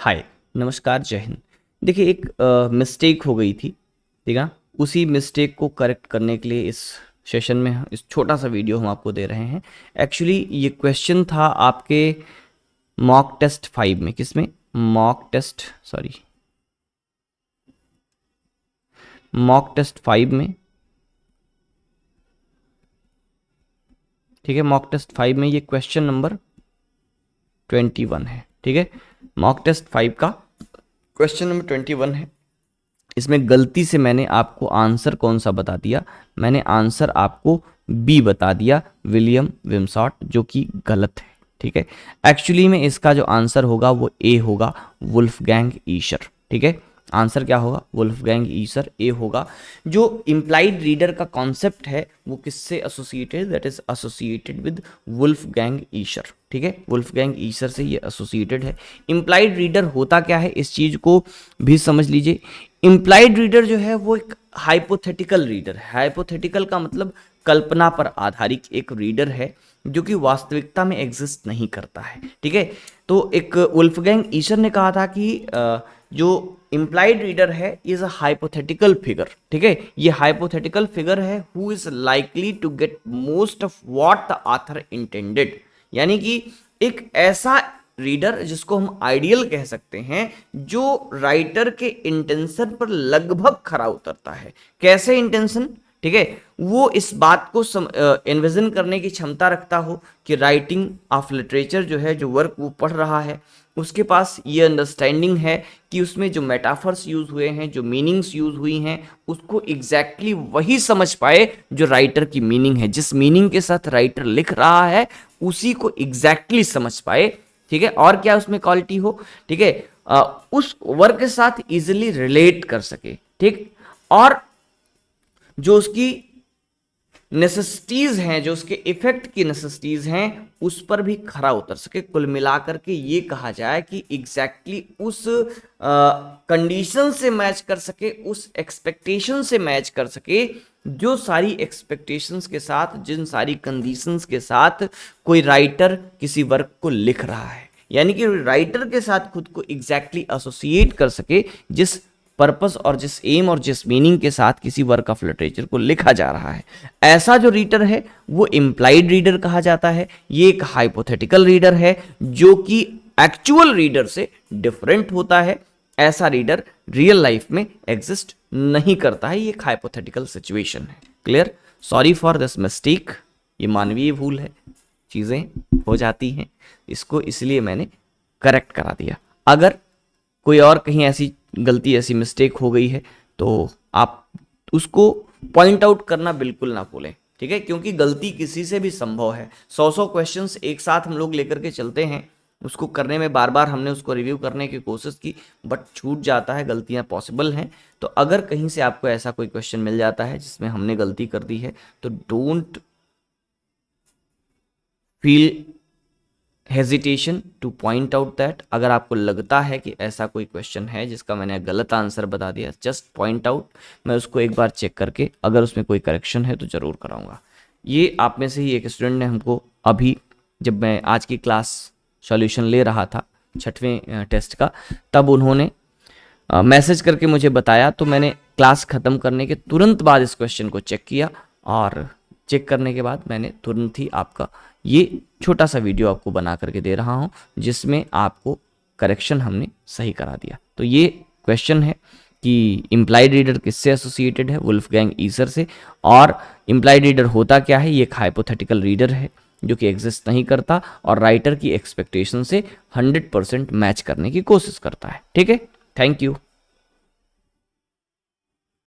हाय, नमस्कार, जय हिंद। देखिए एक मिस्टेक हो गई थी, ठीक है। उसी मिस्टेक को करेक्ट करने के लिए इस सेशन में इस छोटा सा वीडियो हम आपको दे रहे हैं। एक्चुअली ये क्वेश्चन था आपके मॉक टेस्ट 5 में। किसमें? मॉक टेस्ट 5 में, ठीक है। मॉक टेस्ट 5 में ये क्वेश्चन नंबर 21 है, ठीक है। मॉक टेस्ट 5 का क्वेश्चन नंबर 21 है। इसमें गलती से मैंने आपको आंसर कौन सा बता दिया? मैंने आंसर आपको बी बता दिया, विलियम विमसॉट, जो कि गलत है, ठीक है। एक्चुअली में इसका जो आंसर होगा वो ए होगा, वुल्फगैंग ईशर, ठीक है। आंसर क्या होगा? वुल्फगैंग ईशर, ए होगा। जो इम्प्लाइड रीडर का कॉन्सेप्ट है वो किससे associated? That is associated with Wolfgang Iser, ठीक है। वुल्फगैंग ईशर से ये एसोसिएटेड है। इम्प्लाइड रीडर होता क्या है, इस चीज को भी समझ लीजिए। इम्प्लाइड रीडर जो है वो एक हाइपोथेटिकल रीडर है। हाइपोथेटिकल का मतलब कल्पना पर आधारित एक रीडर है जो कि वास्तविकता में एग्जिस्ट नहीं करता है, ठीक है। तो एक वुल्फगैंग ईशर ने कहा था कि जो इम्प्लाइड रीडर है इज अ हाइपोथेटिकल फिगर, ठीक है। ये हाइपोथेटिकल फिगर है who is likely to get most of what the author intended, यानी कि एक ऐसा रीडर जिसको हम आइडियल कह सकते हैं, जो राइटर के इंटेंशन पर लगभग खरा उतरता है। कैसे इंटेंशन? ठीक है, वो इस बात को इन्विजन करने की क्षमता रखता हो कि राइटिंग ऑफ लिटरेचर जो है, जो वर्क वो पढ़ रहा है, उसके पास ये अंडरस्टैंडिंग है कि उसमें जो मेटाफर्स यूज हुए हैं, जो मीनिंग्स यूज हुई हैं, उसको एग्जैक्टली वही समझ पाए जो राइटर की मीनिंग है। जिस मीनिंग के साथ राइटर लिख रहा है उसी को एग्जैक्टली समझ पाए, ठीक है। और क्या उसमें क्वालिटी हो, ठीक है, उस वर्क के साथ इजिली रिलेट कर सके, ठीक। और जो उसकी नेसेसिटीज हैं, जो उसके इफेक्ट की नेसेसिटीज हैं, उस पर भी खरा उतर सके। कुल मिलाकर के ये कहा जाए कि एग्जैक्टली उस कंडीशन से मैच कर सके, उस एक्सपेक्टेशन से मैच कर सके, जो सारी एक्सपेक्टेशंस के साथ, जिन सारी कंडीशंस के साथ कोई राइटर किसी वर्क को लिख रहा है, यानी कि राइटर के साथ खुद को एग्जैक्टली एसोसिएट कर सके जिस पर्पस और जिस एम और जिस मीनिंग के साथ किसी वर्क ऑफ लिटरेचर को लिखा जा रहा है। ऐसा जो रीडर है वो इम्प्लाइड रीडर कहा जाता है। ये एक हाइपोथेटिकल रीडर है जो कि एक्चुअल रीडर से डिफरेंट होता है। ऐसा रीडर रियल लाइफ में एग्जिस्ट नहीं करता है। ये एक हाइपोथेटिकल सिचुएशन है। Clear? Sorry for this mistake, ये मानवीय भूल है, चीजें हो जाती हैं, इसको इसलिए मैंने करेक्ट करा दिया। अगर कोई और कहीं ऐसी गलती, ऐसी मिस्टेक हो गई है तो आप उसको पॉइंट आउट करना बिल्कुल ना भूलें, ठीक है, क्योंकि गलती किसी से भी संभव है। 100 क्वेश्चंस एक साथ हम लोग लेकर के चलते हैं, उसको करने में बार बार हमने उसको रिव्यू करने की कोशिश की, बट छूट जाता है, गलतियां पॉसिबल हैं। तो अगर कहीं से आपको ऐसा कोई क्वेश्चन मिल जाता है जिसमें हमने गलती कर दी है तो don't feel hesitation two point out that. अगर आपको लगता है कि ऐसा कोई क्वेश्चन है जिसका मैंने गलत आंसर बता दिया, जस्ट पॉइंट आउट, मैं उसको एक बार चेक करके अगर उसमें कोई करेक्शन है तो जरूर कराऊंगा। ये आप में से ही एक स्टूडेंट ने हमको अभी, जब मैं आज की क्लास सॉल्यूशन ले रहा था 6वें टेस्ट का, तब उन्होंने मैसेज करके मुझे बताया, तो मैंने क्लास ख़त्म करने के तुरंत बाद इस क्वेश्चन को चेक किया, और चेक करने के बाद मैंने तुरंत ही आपका ये छोटा सा वीडियो आपको बना करके दे रहा हूँ जिसमें आपको करेक्शन हमने सही करा दिया। तो ये क्वेश्चन है कि इम्प्लाइड रीडर किससे एसोसिएटेड है? वुल्फगैंग ईशर से। और इम्प्लाइड रीडर होता क्या है? ये एक हाइपोथेटिकल रीडर है जो कि एग्जिस्ट नहीं करता और राइटर की एक्सपेक्टेशन से 100% मैच करने की कोशिश करता है, ठीक है। Thank you.